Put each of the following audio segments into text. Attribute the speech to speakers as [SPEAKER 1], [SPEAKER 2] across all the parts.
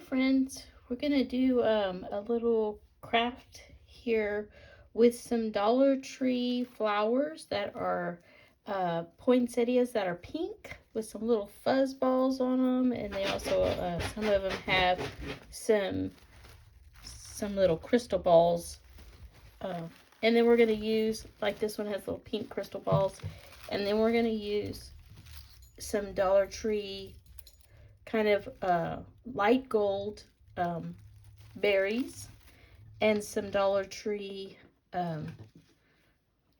[SPEAKER 1] friends, we're gonna do a little craft here with some Dollar Tree flowers that are poinsettias that are pink with some little fuzz balls on them, and they also some of them have some little crystal balls. And then we're gonna use, like this one has little pink crystal balls, and then we're gonna use some Dollar Tree kind of light gold berries and some Dollar Tree,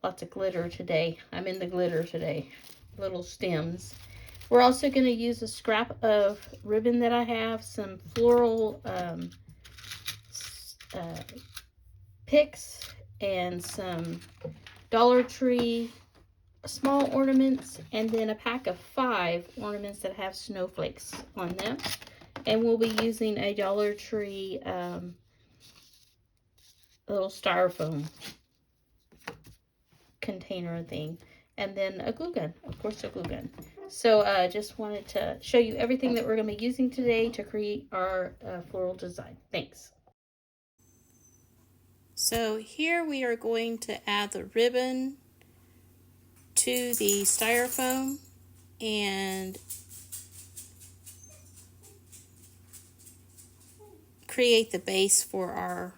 [SPEAKER 1] lots of glitter today. I'm in the glitter today. Little stems. We're also going to use a scrap of ribbon that I have, some floral picks, and some Dollar Tree small ornaments, and then a pack of 5 ornaments that have snowflakes on them. And we'll be using a Dollar Tree little styrofoam container thing, and then a glue gun, of course, a glue gun. So just wanted to show you everything that we're going to be using today to create our floral design. Thanks. So here we are going to add the ribbon to the styrofoam and create the base for our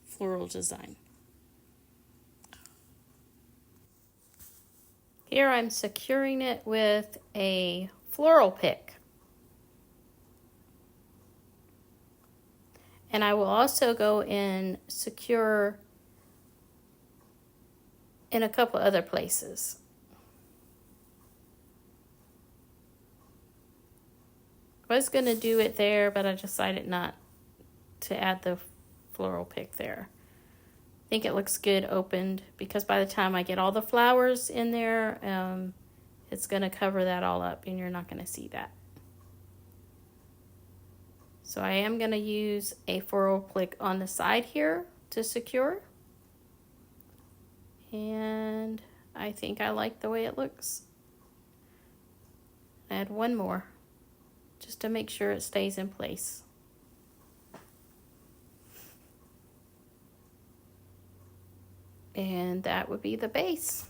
[SPEAKER 1] floral design. Here I'm securing it with a floral pick. And I will also go and secure in a couple other places. I was going to do it there, but I decided not to add the floral pick there. I think it looks good opened because by the time I get all the flowers in there, it's going to cover that all up and you're not going to see that. So I am going to use a floral pick on the side here to secure. And I think I like the way it looks. Add one more just to make sure it stays in place. And that would be the base.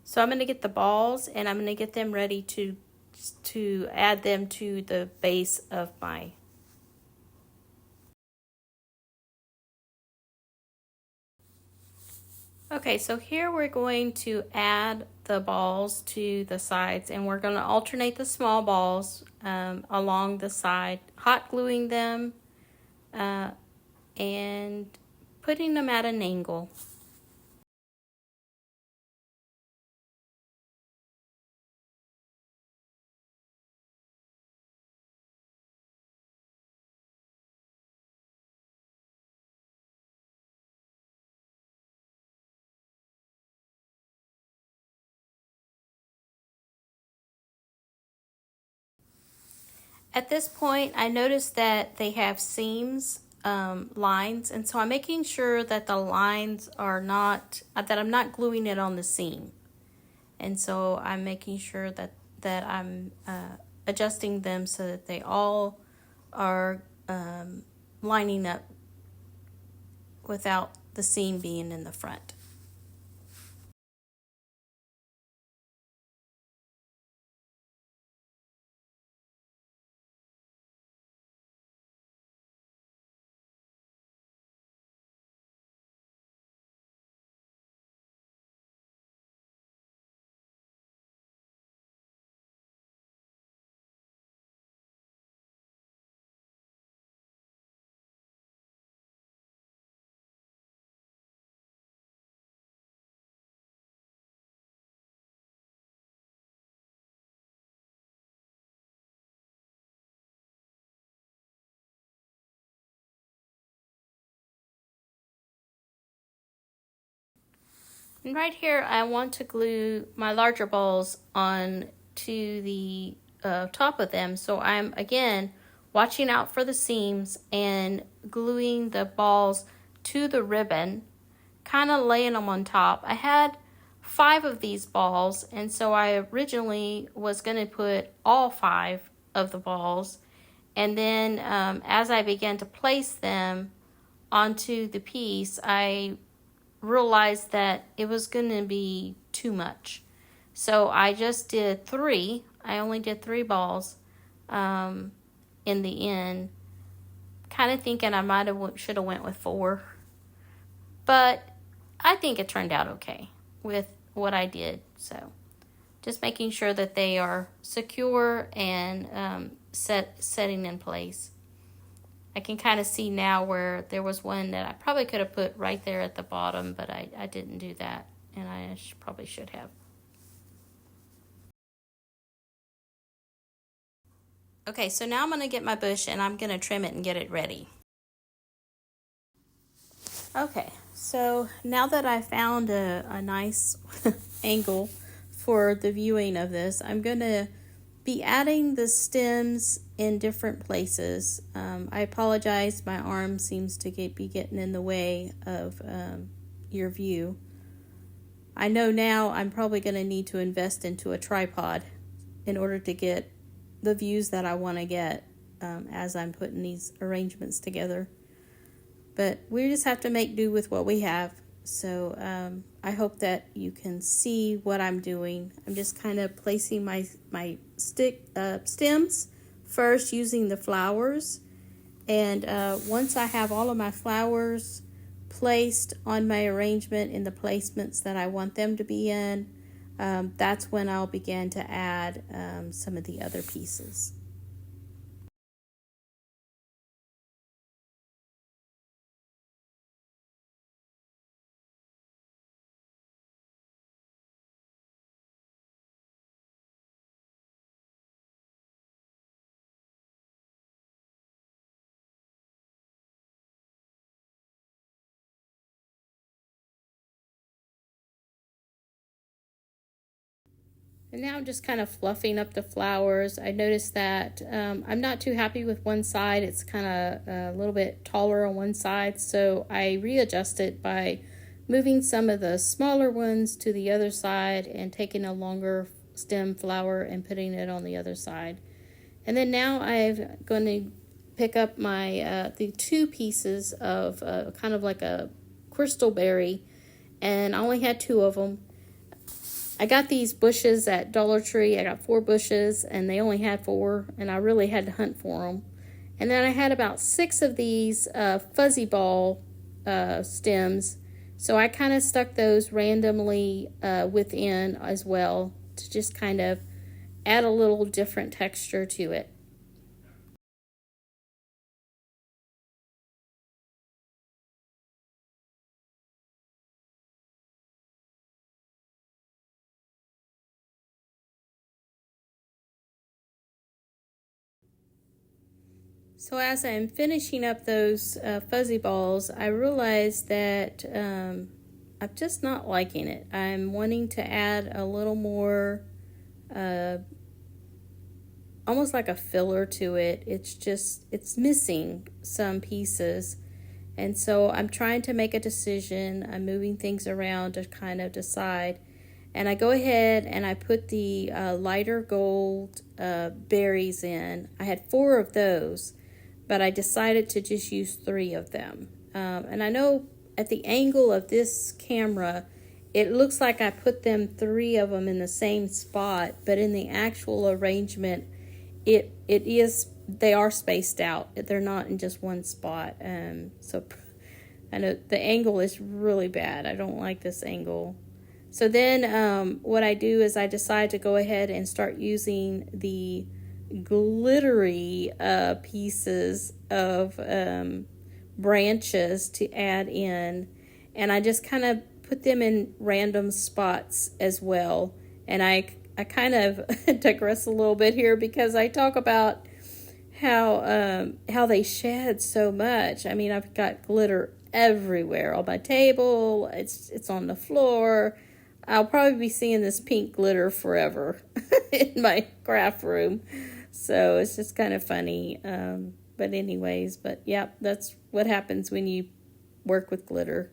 [SPEAKER 1] So I'm going to get the balls and I'm going to get them ready to add them to the base of my. Okay, so here we're going to add the balls to the sides, and we're going to alternate the small balls along the side, hot gluing them and putting them at an angle. At this point, I noticed that they have seams, lines, and so I'm making sure that the lines are not, that I'm not gluing it on the seam. And so I'm making sure that I'm adjusting them so that they all are lining up without the seam being in the front. And right here, I want to glue my larger balls on to the top of them. So I'm, again, watching out for the seams and gluing the balls to the ribbon, kind of laying them on top. I had 5 of these balls, and so I originally was going to put all 5 of the balls, and then as I began to place them onto the piece, I realized that it was going to be too much. So I just did 3. I only did 3 balls in the end, kind of thinking I might have should have went with 4. But I think it turned out okay with what I did. So just making sure that they are secure and setting in place. I can kind of see now where there was one that I probably could have put right there at the bottom, but I didn't do that, and I probably should have. Okay, so now I'm going to get my bush and I'm going to trim it and get it ready. Okay, so now that I found a nice angle for the viewing of this, I'm going to be adding the stems in different places. I apologize, my arm seems to be getting in the way of your view. I know now I'm probably going to need to invest into a tripod in order to get the views that I want to get as I'm putting these arrangements together. But we just have to make do with what we have. So I hope that you can see what I'm doing. I'm just kind of placing my stems first using the flowers. And once I have all of my flowers placed on my arrangement in the placements that I want them to be in, that's when I'll begin to add some of the other pieces. And now I'm just kind of fluffing up the flowers. I noticed that I'm not too happy with one side. It's kind of a little bit taller on one side. So I readjust it by moving some of the smaller ones to the other side and taking a longer stem flower and putting it on the other side. And then now I'm going to pick up my the 2 pieces of kind of like a crystal berry. And I only had 2 of them. I got these bushes at Dollar Tree. I got 4 bushes, and they only had 4, and I really had to hunt for them. And then I had about 6 of these fuzzy ball stems, so I kind of stuck those randomly within as well to just kind of add a little different texture to it. So as I'm finishing up those fuzzy balls, I realized that I'm just not liking it. I'm wanting to add a little more, almost like a filler to it. It's missing some pieces. And so I'm trying to make a decision. I'm moving things around to kind of decide. And I go ahead and I put the lighter gold berries in. I had 4 of those, but I decided to just use 3 of them. And I know at the angle of this camera, it looks like I put 3 of them in the same spot, but in the actual arrangement, they are spaced out. They're not in just one spot. So I know the angle is really bad. I don't like this angle. So then what I do is I decide to go ahead and start using the glittery pieces of branches to add in, and I just kind of put them in random spots as well. And I kind of digress a little bit here because I talk about how they shed so much. I mean, I've got glitter everywhere on my table. It's on the floor. I'll probably be seeing this pink glitter forever in my craft room. So it's just kind of funny. But yeah, that's what happens when you work with glitter.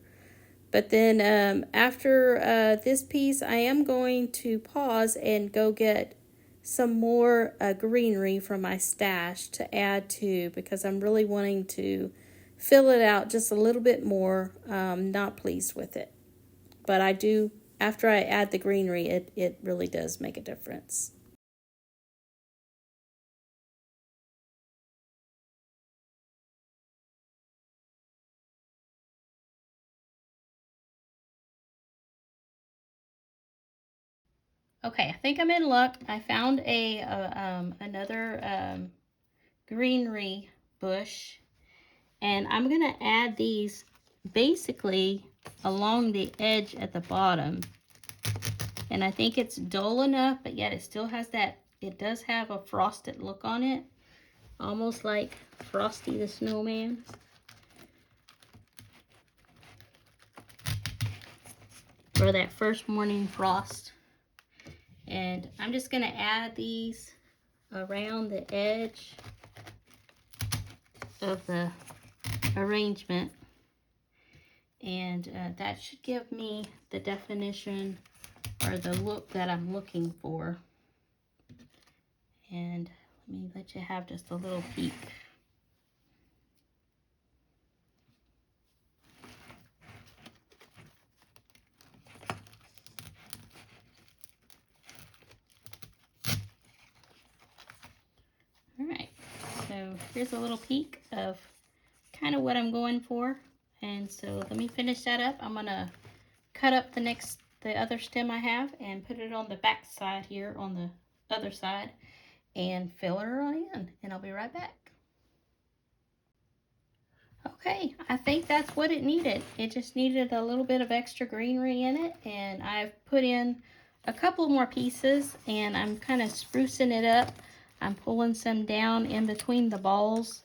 [SPEAKER 1] But then after this piece, I am going to pause and go get some more greenery from my stash to add to, because I'm really wanting to fill it out just a little bit more. Not pleased with it. But I do, after I add the greenery, it really does make a difference. Okay, I think I'm in luck. I found another greenery bush, and I'm gonna add these basically along the edge at the bottom. And I think it's dull enough, but yet it still has that, it does have a frosted look on it, almost like Frosty the Snowman. Or that first morning frost. And I'm just gonna add these around the edge of the arrangement, and that should give me the definition or the look that I'm looking for. And let me let you have just a little peek. All right, so here's a little peek of kind of what I'm going for. And so let me finish that up. I'm gonna cut up the other stem I have and put it on the back side here on the other side and fill her on in, and I'll be right back. Okay, I think that's what it needed. It just needed a little bit of extra greenery in it, and I've put in a couple more pieces, and I'm kind of sprucing it up. I'm pulling some down in between the balls,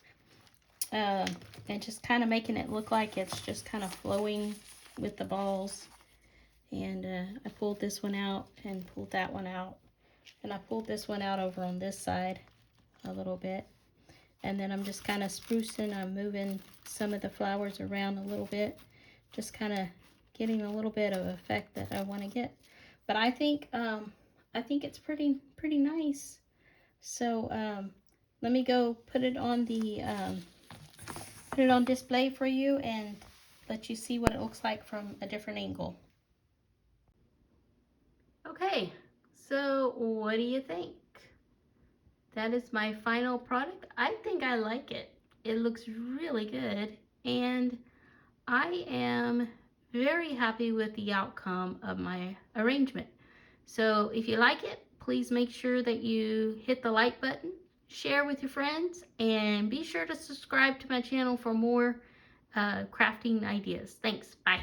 [SPEAKER 1] and just kind of making it look like it's just kind of flowing with the balls. And I pulled this one out and pulled that one out, and I pulled this one out over on this side a little bit. And then I'm just kind of sprucing, I'm moving some of the flowers around a little bit, just kind of getting a little bit of effect that I want to get. But I think it's pretty nice. So let me go put it on the put it on display for you and let you see what it looks like from a different angle. Okay, so what do you think? That is my final product. I think I like it. It looks really good, and I am very happy with the outcome of my arrangement. So if you like it, please make sure that you hit the like button, share with your friends, and be sure to subscribe to my channel for more crafting ideas. Thanks. Bye.